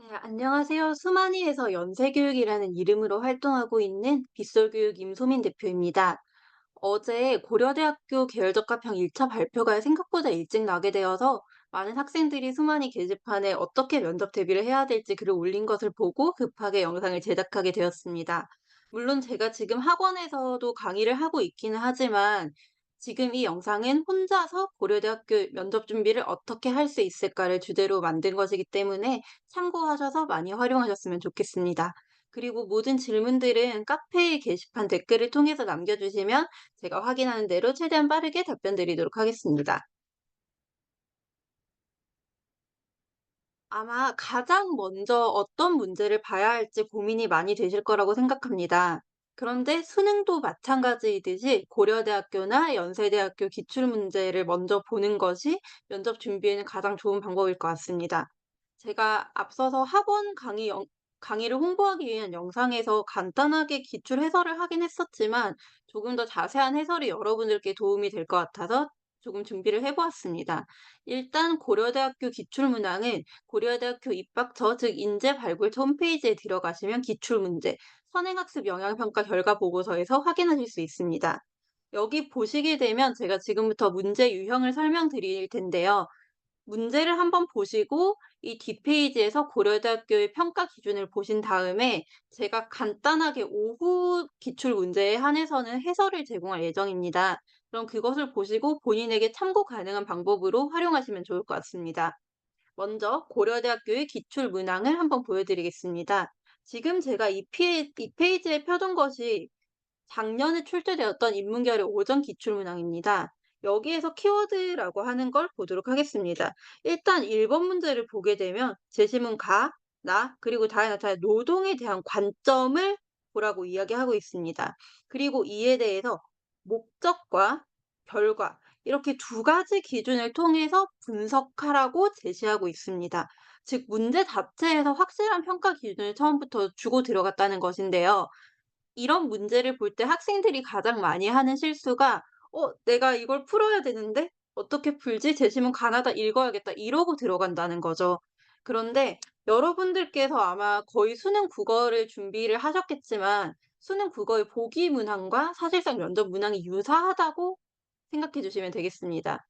네, 안녕하세요. 수만이에서 연세교육이라는 이름으로 활동하고 있는 빗솔교육 임소민 대표입니다. 어제 고려대학교 계열적합형 1차 발표가 생각보다 일찍 나게 되어서 많은 학생들이 수만이 게시판에 어떻게 면접 대비를 해야 될지 글을 올린 것을 보고 급하게 영상을 제작하게 되었습니다. 물론 제가 지금 학원에서도 강의를 하고 있기는 하지만 지금 이 영상은 혼자서 고려대학교 면접 준비를 어떻게 할 수 있을까를 주제로 만든 것이기 때문에 참고하셔서 많이 활용하셨으면 좋겠습니다. 그리고 모든 질문들은 카페의 게시판 댓글을 통해서 남겨주시면 제가 확인하는 대로 최대한 빠르게 답변 드리도록 하겠습니다. 아마 가장 먼저 어떤 문제를 봐야 할지 고민이 많이 되실 거라고 생각합니다. 그런데 수능도 마찬가지이듯이 고려대학교나 연세대학교 기출문제를 먼저 보는 것이 면접 준비에는 가장 좋은 방법일 것 같습니다. 제가 앞서서 강의를 홍보하기 위한 영상에서 간단하게 기출 해설을 하긴 했었지만 조금 더 자세한 해설이 여러분들께 도움이 될 것 같아서 조금 준비를 해보았습니다. 일단 고려대학교 기출문항은 고려대학교 입학처, 즉 인재발굴처 홈페이지에 들어가시면 기출문제, 선행학습 영향평가 결과 보고서에서 확인하실 수 있습니다. 여기 보시게 되면 제가 지금부터 문제 유형을 설명드릴 텐데요. 문제를 한번 보시고 이 뒷페이지에서 고려대학교의 평가 기준을 보신 다음에 제가 간단하게 오후 기출 문제에 한해서는 해설을 제공할 예정입니다. 그럼 그것을 보시고 본인에게 참고 가능한 방법으로 활용하시면 좋을 것 같습니다. 먼저 고려대학교의 기출 문항을 한번 보여드리겠습니다. 지금 제가 이 페이지에 펴둔 것이 작년에 출제되었던 인문계열의 오전 기출문항입니다. 여기에서 키워드라고 하는 걸 보도록 하겠습니다. 일단 1번 문제를 보게 되면 제시문 가, 나, 그리고 다에 나타난 노동에 대한 관점을 보라고 이야기하고 있습니다. 그리고 이에 대해서 목적과 결과, 이렇게 두 가지 기준을 통해서 분석하라고 제시하고 있습니다. 즉, 문제 자체에서 확실한 평가 기준을 처음부터 주고 들어갔다는 것인데요. 이런 문제를 볼 때 학생들이 가장 많이 하는 실수가 내가 이걸 풀어야 되는데 어떻게 풀지? 제시문 가나다 읽어야겠다.' 이러고 들어간다는 거죠. 그런데 여러분들께서 아마 거의 수능 국어를 준비를 하셨겠지만 수능 국어의 보기 문항과 사실상 면접 문항이 유사하다고 생각해 주시면 되겠습니다.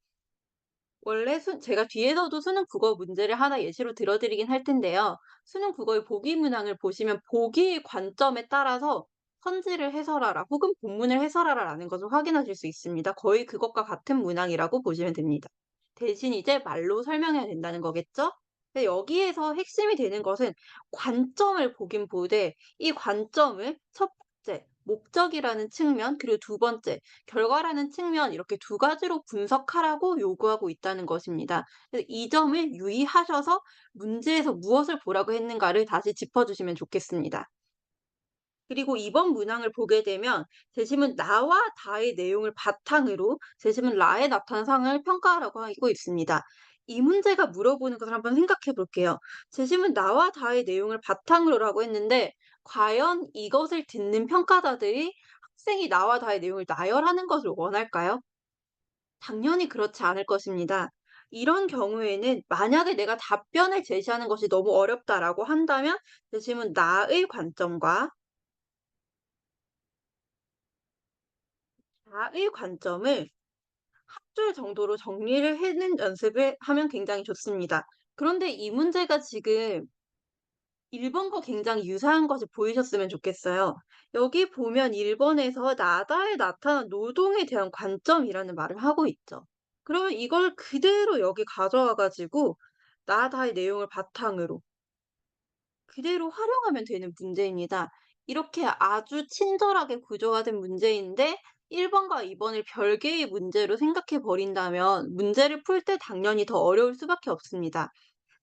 원래 제가 뒤에서도 수능 국어 문제를 하나 예시로 들어 드리긴 할 텐데요. 수능 국어의 보기 문항을 보시면 보기의 관점에 따라서 선지를 해설하라 혹은 본문을 해설하라라는 것을 확인하실 수 있습니다. 거의 그것과 같은 문항이라고 보시면 됩니다. 대신 이제 말로 설명해야 된다는 거겠죠? 근데 여기에서 핵심이 되는 것은 관점을 보긴 보되 이 관점을 첫 번째 목적이라는 측면 그리고 두 번째 결과라는 측면 이렇게 두 가지로 분석하라고 요구하고 있다는 것입니다. 그래서 이 점을 유의하셔서 문제에서 무엇을 보라고 했는가를 다시 짚어주시면 좋겠습니다. 그리고 이번 문항을 보게 되면 제시문 나와 다의 내용을 바탕으로 제시문 라에 나타난 상황을 평가하라고 하고 있습니다. 이 문제가 물어보는 것을 한번 생각해 볼게요. 제시문 나와 다의 내용을 바탕으로라고 했는데 과연 이것을 듣는 평가자들이 학생이 나와 다의 내용을 나열하는 것을 원할까요? 당연히 그렇지 않을 것입니다. 이런 경우에는 만약에 내가 답변을 제시하는 것이 너무 어렵다라고 한다면 제시문 나의 관점과 나의 관점을 한 줄 정도로 정리를 해는 연습을 하면 굉장히 좋습니다. 그런데 이 문제가 지금 1번과 굉장히 유사한 것이 보이셨으면 좋겠어요. 여기 보면 1번에서 나다에 나타난 노동에 대한 관점이라는 말을 하고 있죠. 그러면 이걸 그대로 여기 가져와 가지고 나다의 내용을 바탕으로 그대로 활용하면 되는 문제입니다. 이렇게 아주 친절하게 구조가 된 문제인데 1번과 2번을 별개의 문제로 생각해 버린다면 문제를 풀 때 당연히 더 어려울 수밖에 없습니다.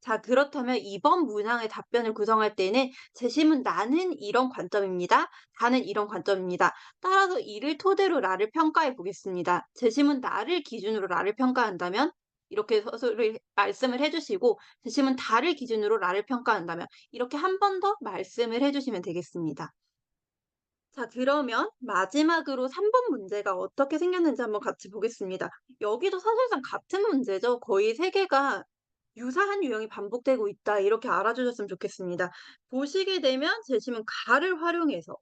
자, 그렇다면 이번 문항의 답변을 구성할 때는 제시문 나는 이런 관점입니다. 다는 이런 관점입니다. 따라서 이를 토대로 나를 평가해 보겠습니다. 제시문 나를 기준으로 나를 평가한다면 이렇게 서술을 말씀을 해주시고 제시문 다를 기준으로 나를 평가한다면 이렇게 한 번 더 말씀을 해주시면 되겠습니다. 자, 그러면 마지막으로 3번 문제가 어떻게 생겼는지 한번 같이 보겠습니다. 여기도 사실상 같은 문제죠. 거의 세 개가 유사한 유형이 반복되고 있다. 이렇게 알아주셨으면 좋겠습니다. 보시게 되면 재심은 가를 활용해서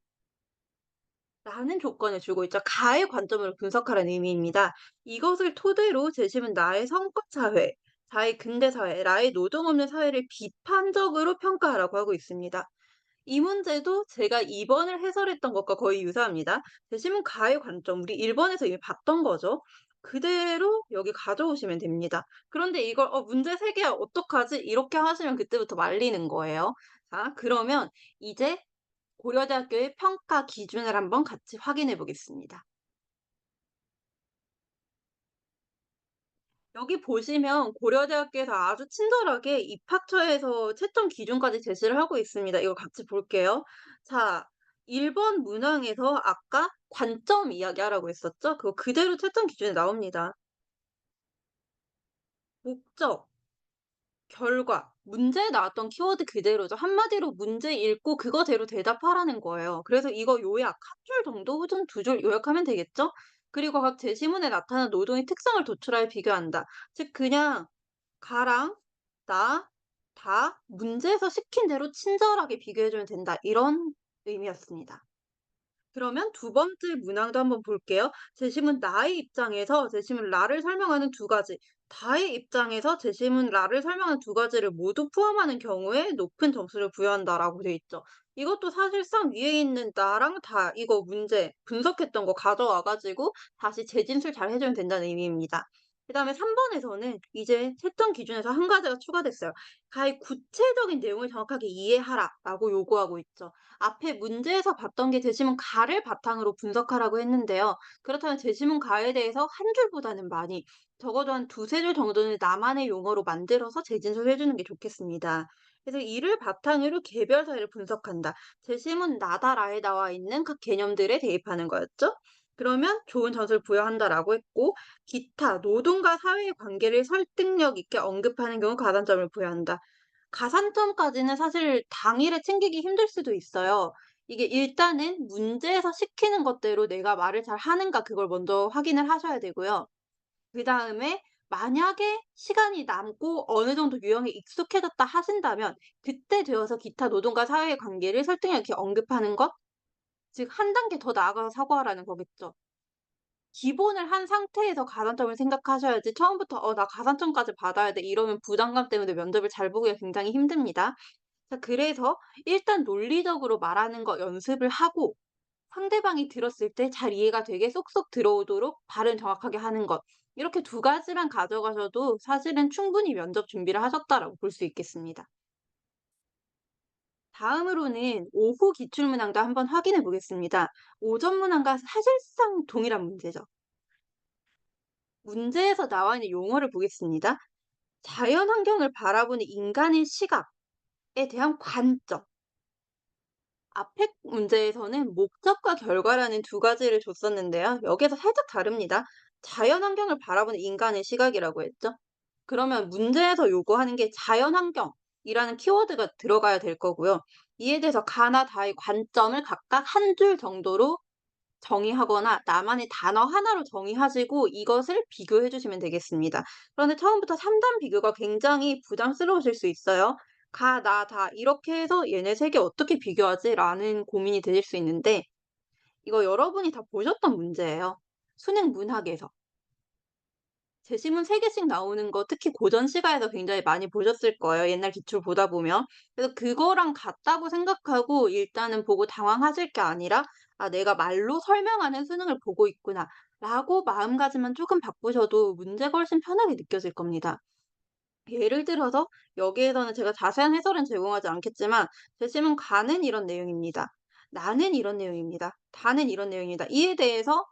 라는 조건을 주고 있죠. 가의 관점으로 분석하라는 의미입니다. 이것을 토대로 재심은 나의 성과 사회, 나의 근대 사회, 나의 노동 없는 사회를 비판적으로 평가하라고 하고 있습니다. 이 문제도 제가 2번을 해설했던 것과 거의 유사합니다. 재심은 가의 관점, 우리 1번에서 이미 봤던 거죠. 그대로 여기 가져오시면 됩니다. 그런데 이걸 문제 3개야 어떡하지?" 이렇게 하시면 그때부터 말리는 거예요. 자, 그러면 이제 고려대학교의 평가 기준을 한번 같이 확인해 보겠습니다. 여기 보시면 고려대학교에서 아주 친절하게 입학처에서 채점 기준까지 제시를 하고 있습니다. 이거 같이 볼게요. 자, 1번 문항에서 아까 관점 이야기하라고 했었죠? 그거 그대로 채점 기준에 나옵니다. 목적, 결과, 문제에 나왔던 키워드 그대로죠. 한마디로 문제 읽고 그거대로 대답하라는 거예요. 그래서 이거 요약 한 줄 정도 혹은 두 줄 요약하면 되겠죠? 그리고 각 제시문에 나타난 노동의 특성을 도출하여 비교한다. 즉 그냥 가랑 나, 다 문제에서 시킨 대로 친절하게 비교해 주면 된다. 이런 의미였습니다. 그러면 두 번째 문항도 한번 볼게요. 제시문 나의 입장에서 제시문 라를 설명하는 두 가지, 다의 입장에서 제시문 라를 설명하는 두 가지를 모두 포함하는 경우에 높은 점수를 부여한다라고 돼 있죠. 이것도 사실상 위에 있는 나랑 다 이거 문제 분석했던 거 가져와 가지고 다시 재진술 잘 해주면 된다는 의미입니다. 그다음에 3번에서는 이제 채점 기준에서 한 가지가 추가됐어요. 가의 구체적인 내용을 정확하게 이해하라라고 요구하고 있죠. 앞에 문제에서 봤던 게 제시문 가를 바탕으로 분석하라고 했는데요. 그렇다면 제시문 가에 대해서 한 줄보다는 많이, 적어도 한 두세 줄 정도는 나만의 용어로 만들어서 재진술해 주는 게 좋겠습니다. 그래서 이를 바탕으로 개별 사회를 분석한다. 제시문 나다라에 나와 있는 각 개념들에 대입하는 거였죠. 그러면 좋은 점수를 부여한다라고 했고, 기타 노동과 사회의 관계를 설득력 있게 언급하는 경우 가산점을 부여한다. 가산점까지는 사실 당일에 챙기기 힘들 수도 있어요. 이게 일단은 문제에서 시키는 것대로 내가 말을 잘 하는가 그걸 먼저 확인을 하셔야 되고요. 그다음에 만약에 시간이 남고 어느 정도 유형에 익숙해졌다 하신다면 그때 되어서 기타 노동과 사회의 관계를 설득력 있게 언급하는 것, 즉 한 단계 더 나아가서 사고하라는 거겠죠. 기본을 한 상태에서 가산점을 생각하셔야지 처음부터 '나 가산점까지 받아야 돼.' 이러면 부담감 때문에 면접을 잘 보기가 굉장히 힘듭니다. 자, 그래서 일단 논리적으로 말하는 거 연습을 하고 상대방이 들었을 때 잘 이해가 되게 쏙쏙 들어오도록 발음 정확하게 하는 것. 이렇게 두 가지만 가져가셔도 사실은 충분히 면접 준비를 하셨다라고 볼 수 있겠습니다. 다음으로는 오후 기출문항도 한번 확인해 보겠습니다. 오전 문항과 사실상 동일한 문제죠. 문제에서 나와 있는 용어를 보겠습니다. 자연 환경을 바라보는 인간의 시각에 대한 관점. 앞에 문제에서는 목적과 결과라는 두 가지를 줬었는데요. 여기에서 살짝 다릅니다. 자연 환경을 바라보는 인간의 시각이라고 했죠. 그러면 문제에서 요구하는 게 자연 환경이라는 키워드가 들어가야 될 거고요. 이에 대해서 가나 다의 관점을 각각 한 줄 정도로 정의하거나 나만의 단어 하나로 정의하시고 이것을 비교해 주시면 되겠습니다. 그런데 처음부터 3단 비교가 굉장히 부담스러우실 수 있어요. 가, 나, 다 이렇게 해서 '얘네 3개 어떻게 비교하지?'라는 고민이 되실 수 있는데 이거 여러분이 다 보셨던 문제예요. 수능 문학에서. 제시문 3개씩 나오는 거 특히 고전 시가에서 굉장히 많이 보셨을 거예요, 옛날 기출 보다 보면. 그래서 그거랑 같다고 생각하고 일단은 보고 당황하실 게 아니라 '아 내가 말로 설명하는 수능을 보고 있구나.'라고 마음가짐만 조금 바꾸셔도 문제가 훨씬 편하게 느껴질 겁니다. 예를 들어서 여기에서는 제가 자세한 해설은 제공하지 않겠지만 제시문 가는 이런 내용입니다. 나는 이런 내용입니다. 다는 이런 내용입니다. 이에 대해서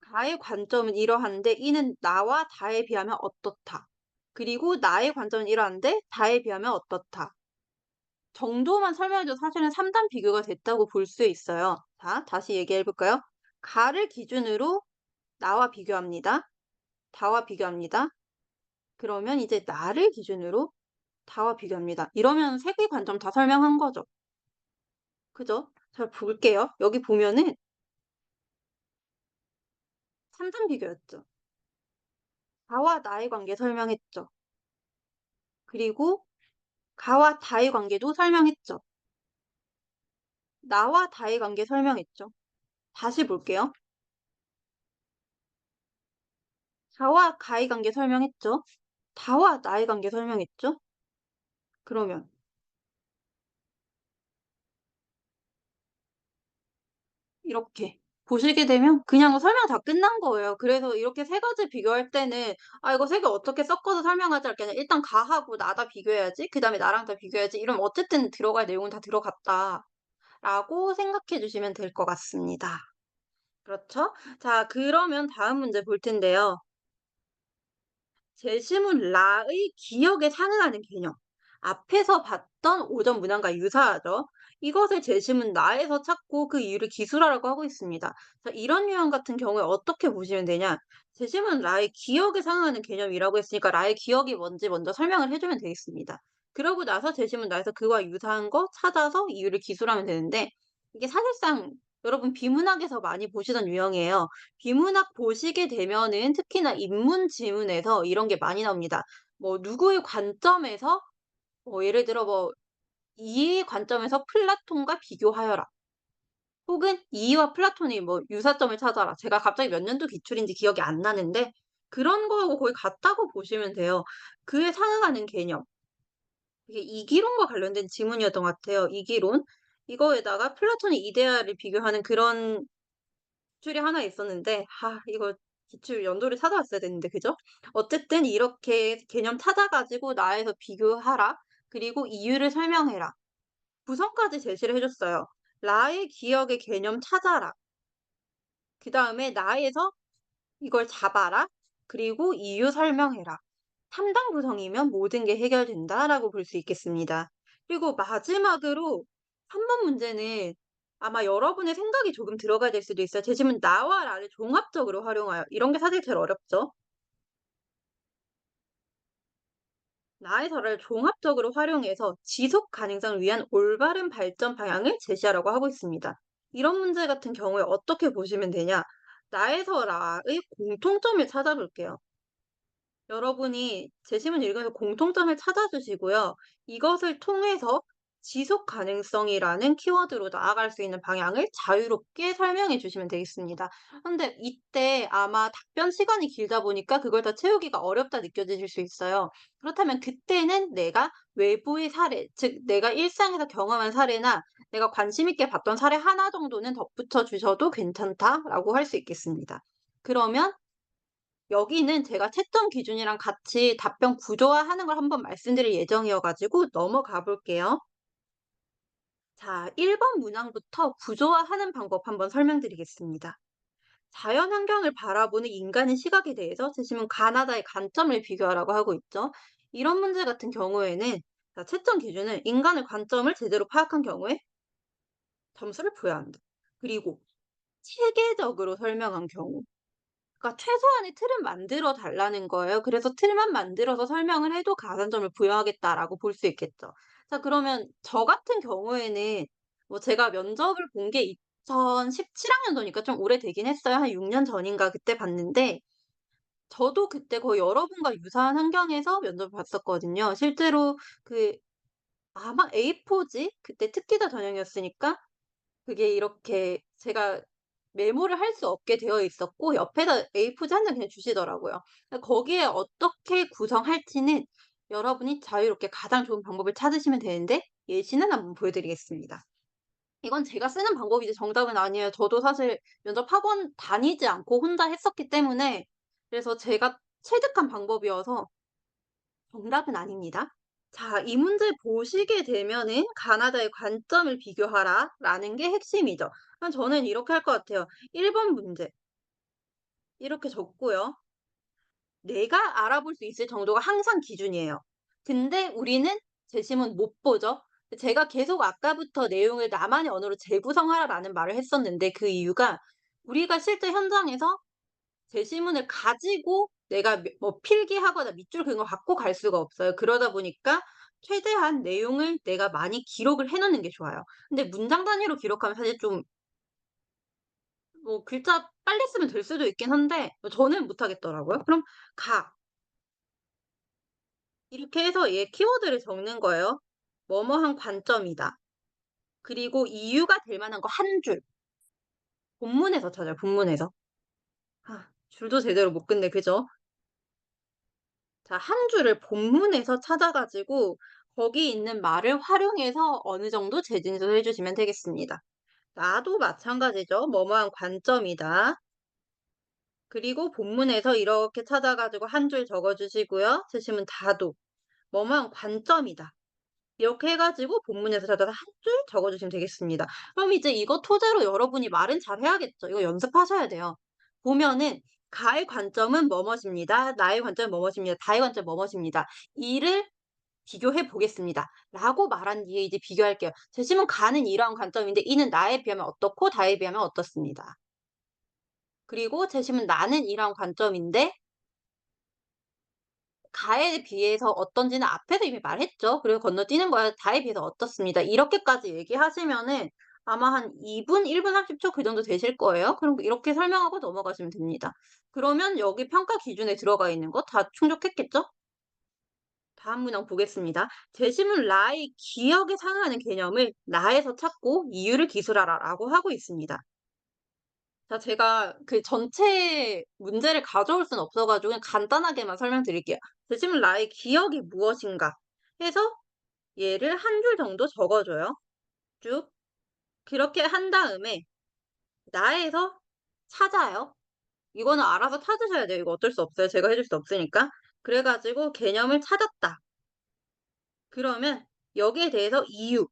가의 관점은 이러한데 이는 나와 다에 비하면 어떻다. 그리고 나의 관점은 이러한데 다에 비하면 어떻다. 정도만 설명해도 사실은 3단 비교가 됐다고 볼 수 있어요. 자, 다시 얘기해 볼까요? 가를 기준으로 나와 비교합니다. 다와 비교합니다. 그러면 이제 나를 기준으로 다와 비교합니다. 이러면 세 개 관점 다 설명한 거죠. 그죠? 잘 볼게요. 여기 보면은 3단 비교였죠. 가와 나의 관계 설명했죠. 그리고 가와 다의 관계도 설명했죠. 나와 다의 관계 설명했죠. 다시 볼게요. 가와 가의 관계 설명했죠. 다와 나의 관계 설명했죠. 그러면 이렇게 보시게 되면 그냥 설명 다 끝난 거예요. 그래서 이렇게 세 가지 비교할 때는 '아 이거 세 개 어떻게 섞어서 설명하지?' 할 게 아니라 '일단 가하고 나다 비교해야지. 그다음에 나랑 다 비교해야지.' 이러면 어쨌든 들어갈 내용은 다 들어갔다라고 생각해 주시면 될 것 같습니다. 그렇죠? 자 그러면 다음 문제 볼 텐데요. 제시문 라의 기억에 상응하는 개념. 앞에서 봤던 오전 문항과 유사하죠. 이것을 제시문 라에서 찾고 그 이유를 기술하라고 하고 있습니다. 자, 이런 유형 같은 경우에 어떻게 보시면 되냐? 제시문 라의 기억에 상응하는 개념이라고 했으니까 라의 기억이 뭔지 먼저 설명을 해주면 되겠습니다. 그러고 나서 제시문 라에서 그와 유사한 거 찾아서 이유를 기술하면 되는데 이게 사실상 여러분 비문학에서 많이 보시던 유형이에요. 비문학 보시게 되면은 특히나 인문 지문에서 이런 게 많이 나옵니다. 뭐 누구의 관점에서 예를 들어 뭐 "이의 관점에서 플라톤과 비교하여라." 혹은 "이의와 플라톤의 뭐 유사점을 찾아라." 제가 갑자기 몇 년도 기출인지 기억이 안 나는데 그런 거하고 거의 같다고 보시면 돼요. 그에 상응하는 개념. 이게 이기론과 관련된 지문이었던 것 같아요. 이기론. 이거에다가 플라톤의 이데아를 비교하는 그런 기출이 하나 있었는데 이거 기출 연도를 찾아왔어야 됐는데 그죠? 어쨌든 이렇게 개념 찾아 가지고 나에서 비교하라. 그리고 이유를 설명해라. 구성까지 제시를 해 줬어요. 라의 기억의 개념 찾아라. 그다음에 나에서 이걸 잡아라. 그리고 이유 설명해라. 3단 구성이면 모든 게 해결된다라고 볼 수 있겠습니다. 그리고 마지막으로 3번 문제는 아마 여러분의 생각이 조금 들어가야 될 수도 있어요. 제 질문 나와 라를 종합적으로 활용하여 이런 게 사실 제일 어렵죠. 나에서를 종합적으로 활용해서 지속 가능성을 위한 올바른 발전 방향을 제시하라고 하고 있습니다. 이런 문제 같은 경우에 어떻게 보시면 되냐? 나에서라의 공통점을 찾아볼게요. 여러분이 제시문 읽으면서 공통점을 찾아주시고요. 이것을 통해서 지속 가능성이라는 키워드로 나아갈 수 있는 방향을 자유롭게 설명해 주시면 되겠습니다. 근데 이때 아마 답변 시간이 길다 보니까 그걸 다 채우기가 어렵다 느껴지실 수 있어요. 그렇다면 그때는 내가 외부의 사례, 즉 내가 일상에서 경험한 사례나 내가 관심 있게 봤던 사례 하나 정도는 덧붙여 주셔도 괜찮다라고 할 수 있겠습니다. 그러면 여기는 제가 채점 기준이랑 같이 답변 구조화하는 걸 한번 말씀드릴 예정이어 가지고 넘어가 볼게요. 자, 1번 문항부터 구조화하는 방법 한번 설명드리겠습니다. 자연 환경을 바라보는 인간의 시각에 대해서 제시문 가나다의 관점을 비교하라고 하고 있죠. 이런 문제 같은 경우에는 자, 채점 기준은 인간의 관점을 제대로 파악한 경우에 점수를 부여한다. 그리고 체계적으로 설명한 경우 그러니까 최소한의 틀은 만들어 달라는 거예요. 그래서 틀만 만들어서 설명을 해도 가산점을 부여하겠다라고 볼 수 있겠죠. 자 그러면 저 같은 경우에는 뭐 제가 면접을 본 게 2017 학년도니까 좀 오래되긴 했어요. 한 6년 전인가 그때 봤는데 저도 그때 거의 여러분과 유사한 환경에서 면접을 봤었거든요. 실제로 그 아마 A4지 그때 특기자 전형이었으니까 그게 이렇게 제가 메모를 할 수 없게 되어 있었고 옆에다 A4지 한 장 그냥 주시더라고요. 거기에 어떻게 구성할지는 여러분이 자유롭게 가장 좋은 방법을 찾으시면 되는데 예시는 한번 보여 드리겠습니다. 이건 제가 쓰는 방법이지 정답은 아니에요. 저도 사실 면접 학원 다니지 않고 혼자 했었기 때문에 그래서 제가 체득한 방법이어서 정답은 아닙니다. 자, 이 문제 보시게 되면은 "가나다의 관점을 비교하라."라는 게 핵심이죠. 그럼 저는 이렇게 할 것 같아요. 1번 문제 이렇게 적고요. 내가 알아볼 수 있을 정도가 항상 기준이에요. 근데 우리는 재심은 못 보죠. 제가 계속 아까부터 내용을 "나만의 언어로 재구성하라."라는 말을 했었는데 그 이유가 우리가 실제 현장에서 제시문을 가지고 내가 뭐 필기하거나 밑줄 그은 걸 갖고 갈 수가 없어요. 그러다 보니까 최대한 내용을 내가 많이 기록을 해 놓는 게 좋아요. 근데 문장 단위로 기록하면 사실 좀 뭐 글자 빨리 쓰면 될 수도 있긴 한데 저는 못 하겠더라고요. 그럼 "가." 이렇게 해서 얘 키워드를 적는 거예요. 뭐뭐한 관점이다. 그리고 이유가 될 만한 거 한 줄. 본문에서 찾아요, 본문에서. 줄도 제대로 못 긋네. 그죠? 자, 한 줄을 본문에서 찾아 가지고 거기 있는 말을 활용해서 어느 정도 재진술을 해 주시면 되겠습니다. 나도 마찬가지죠. 뭐뭐한 관점이다. 그리고 본문에서 이렇게 찾아 가지고 한 줄 적어 주시고요. 쓰시면 다도 뭐뭐한 관점이다. 이렇게 해 가지고 본문에서 찾아서 한 줄 적어 주시면 되겠습니다. 그럼 이제 이거 토대로 여러분이 말은 잘 해야겠죠. 이거 연습하셔야 돼요. 보면은 "가의 관점은 뭐뭐십니다. 나의 관점은 뭐뭐십니다. 다의 관점은 뭐뭐십니다. 이를 비교해 보겠습니다." 라고 말한 뒤에 이제 비교할게요. "제시문 가는 이러한 관점인데 이는 나에 비하면 어떻고 다에 비하면 어떻습니다." 그리고 "제시문 나는 이러한 관점인데 가에 비해서 어떤지는 앞에서 이미 말했죠. 그리고 건너뛰는 거야. 다에 비해서 어떻습니다." 이렇게까지 얘기하시면은 아마 한 2 분, 1분 30초 그 정도 되실 거예요. 그럼 이렇게 설명하고 넘어가시면 됩니다. 그러면 여기 평가 기준에 들어가 있는 거 다 충족했겠죠? 다음 문항 보겠습니다. "제시문 라의 기억에 상응하는 개념을 나에서 찾고 이유를 기술하라."라고 하고 있습니다. 자, 제가 그 전체 문제를 가져올 수는 없어 가지고 그냥 간단하게만 설명드릴게요. "대신은 나의 기억이 무엇인가?" 해서 얘를 한 줄 정도 적어 줘요. 쭉. 그렇게 한 다음에 나에서 찾아요. 이거는 알아서 찾으셔야 돼요. 이거 어쩔 수 없어요. 제가 해줄 수 없으니까. 그래 가지고 "개념을 찾았다." 그러면 여기에 대해서 이유,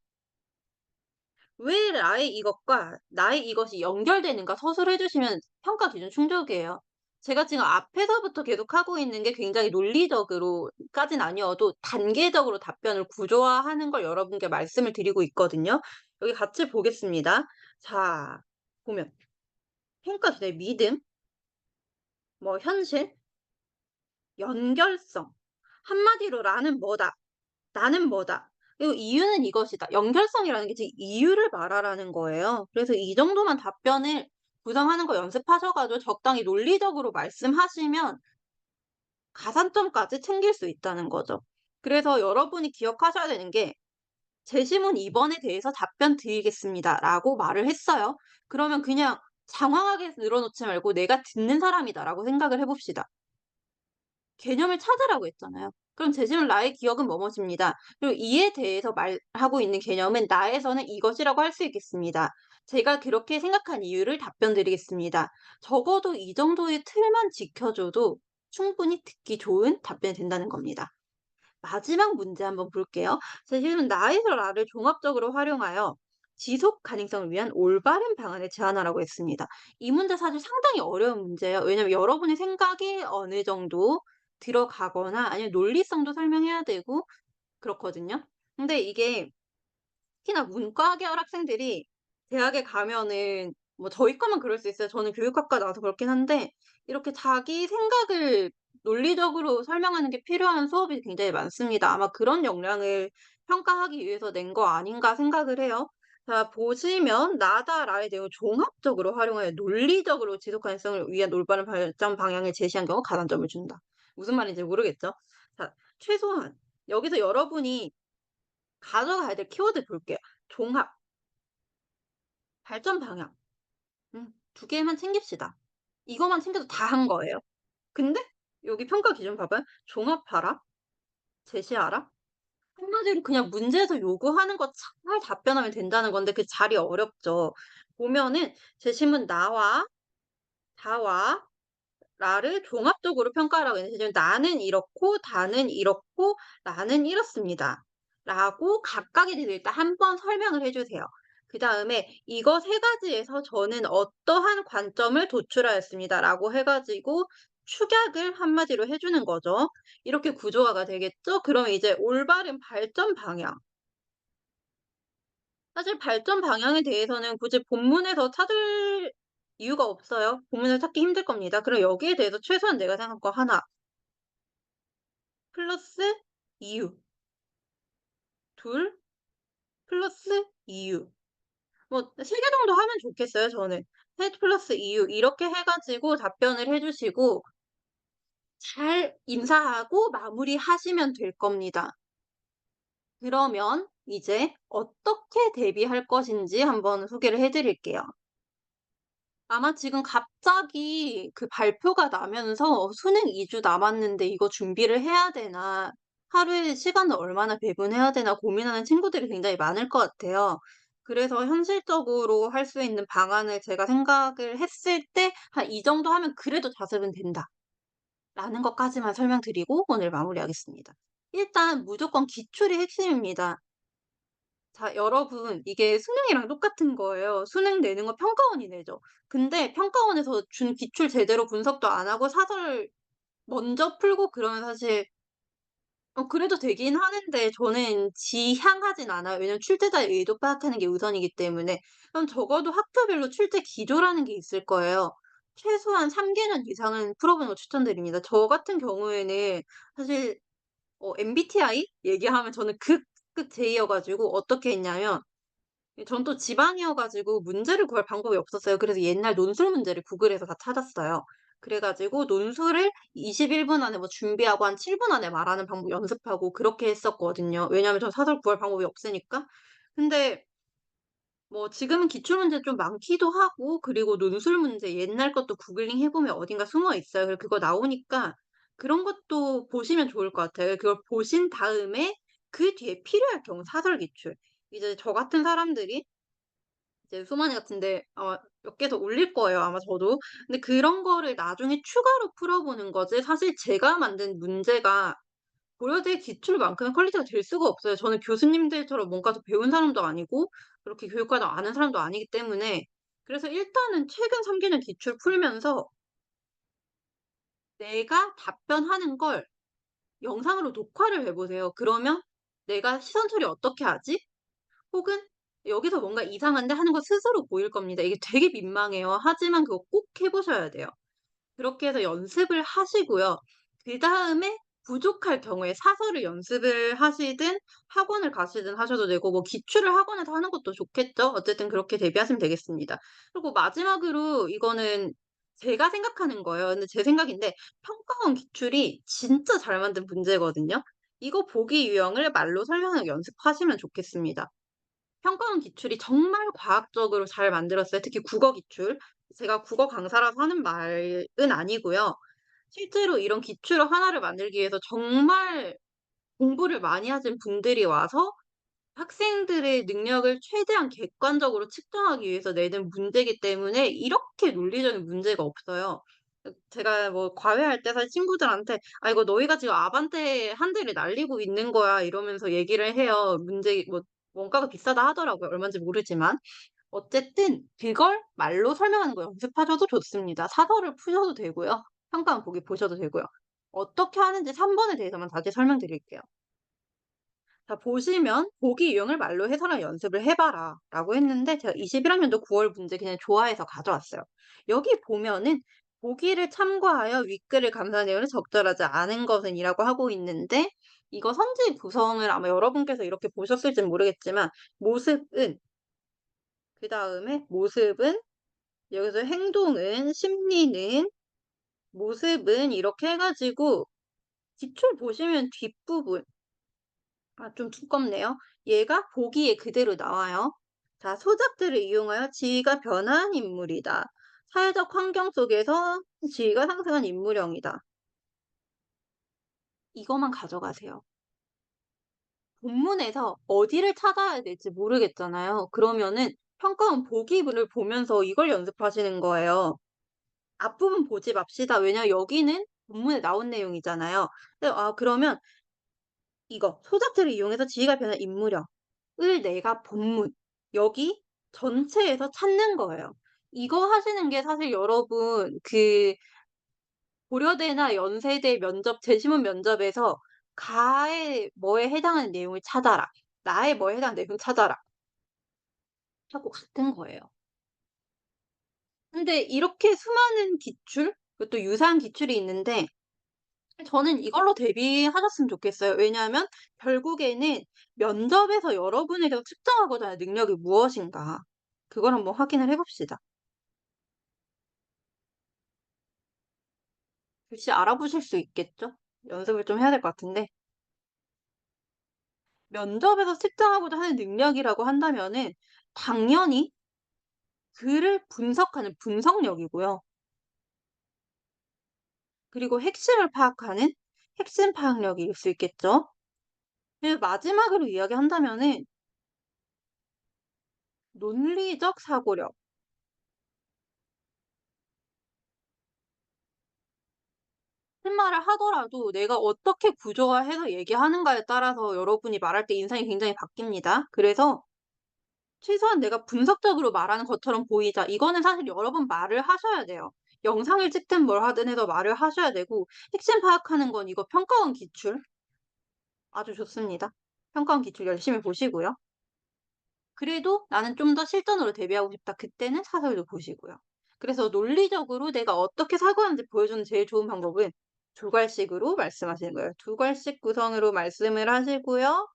왜 나의 이것과 나의 이것이 연결되는가 서술해 주시면 평가 기준 충족이에요. 제가 지금 앞에서부터 계속 하고 있는 게 굉장히 논리적으로까진 아니어도 단계적으로 답변을 구조화하는 걸 여러분께 말씀을 드리고 있거든요. 여기 같이 보겠습니다. 자, 보면 평가 기준의 믿음, 뭐 현실, 연결성. 한마디로 "나는 뭐다. 나는 뭐다. 그리고 이유는 이것이다." 연결성이라는 게 즉 이유를 말하라는 거예요. 그래서 이 정도만 답변을 구성하는 거 연습하셔 가지고 적당히 논리적으로 말씀하시면 가산점까지 챙길 수 있다는 거죠. 그래서 여러분이 기억하셔야 되는 게 "제시문 2 번에 대해서 답변 드리겠습니다."라고 말을 했어요. 그러면 그냥 장황하게 늘어놓지 말고 '내가 듣는 사람이다.'라고 생각을 해 봅시다. 개념을 찾으라고 했잖아요. 그럼 재질은 나의 기억은 뭐뭐십니다. 그리고 이에 대해서 말하고 있는 개념은 나에서는 이것이라고 할 수 있겠습니다. 제가 그렇게 생각한 이유를 답변 드리겠습니다. 적어도 이 정도의 틀만 지켜줘도 충분히 듣기 좋은 답변이 된다는 겁니다. 마지막 문제 한번 볼게요. 재질은 나에서 나를 종합적으로 활용하여 지속 가능성을 위한 올바른 방안을 제안하라고 했습니다. 이 문제 사실 상당히 어려운 문제예요. 왜냐면 여러분의 생각이 어느 정도 들어가거나 아니면 논리성도 설명해야 되고 그렇거든요. 근데 이게 특히나 문과 계열 학생들이 대학에 가면은 뭐 저희 과만 그럴 수 있어요. 저는 교육학과 나와서 그렇긴 한데 이렇게 자기 생각을 논리적으로 설명하는 게 필요한 수업이 굉장히 많습니다. 아마 그런 역량을 평가하기 위해서 낸 거 아닌가 생각을 해요. 자, 보시면 "나다."라의 내용을 종합적으로 활용하여 논리적으로 지속 가능성을 위한 올바른 발전 방향을 제시한 경우 가산점을 준다. 무슨 말인지 모르겠죠? 자, 최소한 여기서 여러분이 가져가야 될 키워드 볼게요. 종합, 발전 방향. 2 개만 챙깁시다. 이거만 챙겨도 다 한 거예요. 근데 여기 평가 기준 봐봐요. 종합하라, 제시하라. 한마디로 그냥 문제에서 요구하는 거 잘 답변하면 된다는 건데 그 자리 어렵죠. 보면은 제시문 나와 다와 라를 종합적으로 평가하라고 했는데 지금 "나는 이렇고 다는 이렇고 나는 이렇습니다." 라고 각각에 대해서 일단 한 번 설명을 해 주세요. 그다음에 "이거 세 가지에서 저는 어떠한 관점을 도출하였습니다."라고 해 가지고 축약을 한마디로 해 주는 거죠. 이렇게 구조화가 되겠죠? 그러면 이제 올바른 발전 방향. 사실 발전 방향에 대해서는 굳이 본문에서 찾을 이유가 없어요. 본문에서 찾기 힘들 겁니다. 그럼 여기에 대해서 최소한 내가 생각한 거 하나 플러스 이유, 둘 플러스 이유. 뭐 3개 정도 하면 좋겠어요 저는. 셋 플러스 이유 이렇게 해 가지고 답변을 해 주시고 잘 인사하고 마무리하시면 될 겁니다. 그러면 이제 어떻게 대비할 것인지 한번 소개를 해 드릴게요. 아마 지금 갑자기 그 발표가 나면서 '수능 2주 남았는데 이거 준비를 해야 되나? 하루에 시간을 얼마나 배분해야 되나?' 고민하는 친구들이 굉장히 많을 것 같아요. 그래서 현실적으로 할 수 있는 방안을 제가 생각을 했을 때 '한 이 정도 하면 그래도 자습은 된다.'라는 것까지만 설명드리고 오늘 마무리하겠습니다. 일단 무조건 기출이 핵심입니다. 자, 여러분, 이게 수능이랑 똑같은 거예요. 수능 내는 거 평가원이 내죠. 근데 평가원에서 준 기출 제대로 분석도 안 하고 사설 먼저 풀고 그러면 사실 그래도 되긴 하는데 저는 지향하진 않아요. 왜냐면 출제자의 의도 파악하는 게 우선이기 때문에. 그럼 적어도 학교별로 출제 기조라는 게 있을 거예요. 최소한 3 개년 이상은 풀어보는 걸 추천드립니다. 저 같은 경우에는 사실 MBTI 얘기하면 저는 극 J여 가지고 어떻게 했냐면, 전 또 지방이어 가지고 문제를 구할 방법이 없었어요. 그래서 옛날 논술 문제를 구글에서 다 찾았어요. 그래 가지고 논술을 21분 안에 뭐 준비하고 한 7분 안에 말하는 방법 연습하고 그렇게 했었거든요. 왜냐하면 전 사설 구할 방법이 없으니까. 근데 뭐 지금은 기출 문제 좀 많기도 하고, 그리고 논술 문제 옛날 것도 구글링 해 보면 어딘가 숨어 있어요. 그래서 그거 나오니까 그런 것도 보시면 좋을 것 같아요. 그걸 보신 다음에 그 뒤에 필요할 경우 사설 기출. 이제 저 같은 사람들이 이제 수만이 같은데 아마 몇 개 더 올릴 거예요, 아마 저도. 근데 그런 거를 나중에 추가로 풀어보는 거지, 사실 제가 만든 문제가 고려대 기출만큼의 퀄리티가 될 수가 없어요. 저는 교수님들처럼 뭔가 더 배운 사람도 아니고 그렇게 교육과도 아는 사람도 아니기 때문에. 그래서 일단은 최근 3 개년 기출 풀면서 내가 답변하는 걸 영상으로 녹화를 해 보세요. 그러면 '내가 시선 처리 어떻게 하지?' 혹은 '여기서 뭔가 이상한데?' 하는 거 스스로 보일 겁니다. 이게 되게 민망해요. 하지만 그거 꼭 해 보셔야 돼요. 그렇게 해서 연습을 하시고요. 그다음에 부족할 경우에 사설을 연습을 하시든 학원을 가시든 하셔도 되고, 뭐 기출을 학원에서 하는 것도 좋겠죠. 어쨌든 그렇게 대비하시면 되겠습니다. 그리고 마지막으로 이거는 제가 생각하는 거예요. 근데 제 생각인데 평가원 기출이 진짜 잘 만든 문제거든요. 이거 보기 유형을 말로 설명하는 거 연습하시면 좋겠습니다. 평가원 기출이 정말 과학적으로 잘 만들었어요. 특히 국어 기출. 제가 국어 강사라서 하는 말은 아니고요. 실제로 이런 기출 하나를 만들기 위해서 정말 공부를 많이 하신 분들이 와서 학생들의 능력을 최대한 객관적으로 측정하기 위해서 내는 문제이기 때문에 이렇게 논리적인 문제가 없어요. 제가 뭐 과외할 때 사실 친구들한테 "아 이거 너희가 지금 아반떼 한 대를 날리고 있는 거야." 이러면서 얘기를 해요. 문제 뭐 원가가 비싸다 하더라고요, 얼마인지 모르지만. 어쨌든 그걸 말로 설명하는 거 연습하셔도 좋습니다. 사설을 푸셔도 되고요. 평가원 보기 보셔도 되고요. 어떻게 하는지 3 번에 대해서만 다시 설명드릴게요. 자, 보시면 "보기 유형을 말로 해설하는 연습을 해 봐라."라고 했는데 제가 21 학년도 9월 문제 그냥 좋아해서 가져왔어요. 여기 보면은 "보기를 참고하여 윗글을 감사 내용을 적절하지 않은 것은"이라고 하고 있는데, 이거 선지 구성을 아마 여러분께서 이렇게 보셨을지는 모르겠지만 모습은, 그다음에 모습은, 여기서 행동은, 심리는, 모습은 이렇게 해 가지고 기출 보시면 뒷부분, 좀 두껍네요. 얘가 보기에 그대로 나와요. 자, 소작들을 이용하여 지위가 변화한 인물이다. 사회적 환경 속에서 지위가 상승한 인물형이다. 이거만 가져가세요. 본문에서 어디를 찾아야 될지 모르겠잖아요. 그러면은 평가원 보기를 보면서 이걸 연습하시는 거예요. 앞부분 보지 맙시다. 왜냐면 여기는 본문에 나온 내용이잖아요. 그러면 이거 소작들을 이용해서 지위가 변한 인물형을 내가 본문 여기 전체에서 찾는 거예요. 이거 하시는 게 사실 여러분 그 고려대나 연세대 면접 제시문 면접에서 가의 뭐에 해당하는 내용을 찾아라. 나의 뭐에 해당하는 내용 찾아라. 하고 같은 거예요. 근데 이렇게 수많은 기출, 그것도 유사한 기출이 있는데 저는 이걸로 대비하셨으면 좋겠어요. 왜냐하면 결국에는 면접에서 여러분에게서 측정하고자 하는 능력이 무엇인가. 그걸 한번 확인을 해 봅시다. 글씨 알아보실 수 있겠죠? 연습을 좀 해야 될 것 같은데. 면접에서 측정하고자 하는 능력이라고 한다면은 당연히 글을 분석하는 분석력이고요. 그리고 핵심을 파악하는 핵심 파악력일 수 있겠죠. 그리고 마지막으로 이야기한다면은 논리적 사고력. 할 말을 하더라도 내가 어떻게 구조화해서 얘기하는가에 따라서 여러분이 말할 때 인상이 굉장히 바뀝니다. 그래서 최소한 내가 분석적으로 말하는 것처럼 보이자. 이거는 사실 여러 번 말을 하셔야 돼요. 영상을 찍든 뭘 하든 해서 말을 하셔야 되고 핵심 파악하는 건 이거 평가원 기출 아주 좋습니다. 평가원 기출 열심히 보시고요. 그래도 '나는 좀 더 실전으로 대비하고 싶다.' 그때는 사설도 보시고요. 그래서 논리적으로 내가 어떻게 사고하는지 보여주는 제일 좋은 방법은 두 갈씩으로 말씀하시는 거예요. 두 갈씩 구성으로 말씀을 하시고요.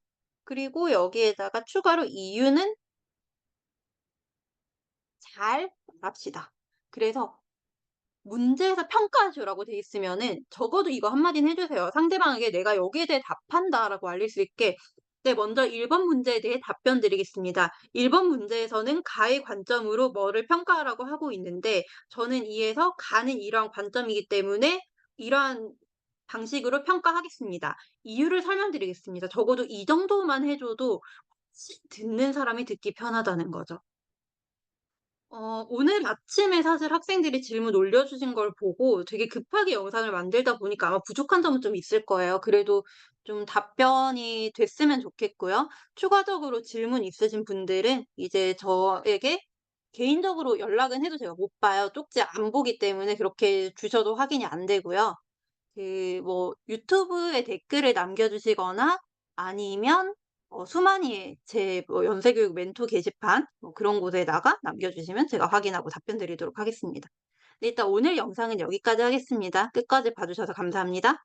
그리고 여기에다가 추가로 이유는 잘 말합시다. 그래서 문제에서 평가하시오라고 돼 있으면은 적어도 이거 한마디는 해 주세요. 상대방에게 "내가 여기에 대해 답한다."라고 알릴 수 있게 "네 먼저 1번 문제에 대해 답변 드리겠습니다. 1번 문제에서는 가의 관점으로 뭐를 평가하라고 하고 있는데 저는 이에서 가는 이러한 관점이기 때문에 이러한 방식으로 평가하겠습니다. 이유를 설명드리겠습니다." 적어도 이 정도만 해 줘도 훨씬 듣는 사람이 듣기 편하다는 거죠. 오늘 아침에 사실 학생들이 질문 올려주신 걸 보고 되게 급하게 영상을 만들다 보니까 아마 부족한 점은 좀 있을 거예요. 그래도 좀 답변이 됐으면 좋겠고요. 추가적으로 질문 있으신 분들은 이제 저에게 개인적으로 연락은 해도 제가 못 봐요. 쪽지 안 보기 때문에 그렇게 주셔도 확인이 안 되고요. 뭐 유튜브에 댓글을 남겨주시거나 아니면 수만이의 제 뭐 연세교육 멘토 게시판 뭐 그런 곳에다가 남겨주시면 제가 확인하고 답변 드리도록 하겠습니다. 네, 일단 오늘 영상은 여기까지 하겠습니다. 끝까지 봐주셔서 감사합니다.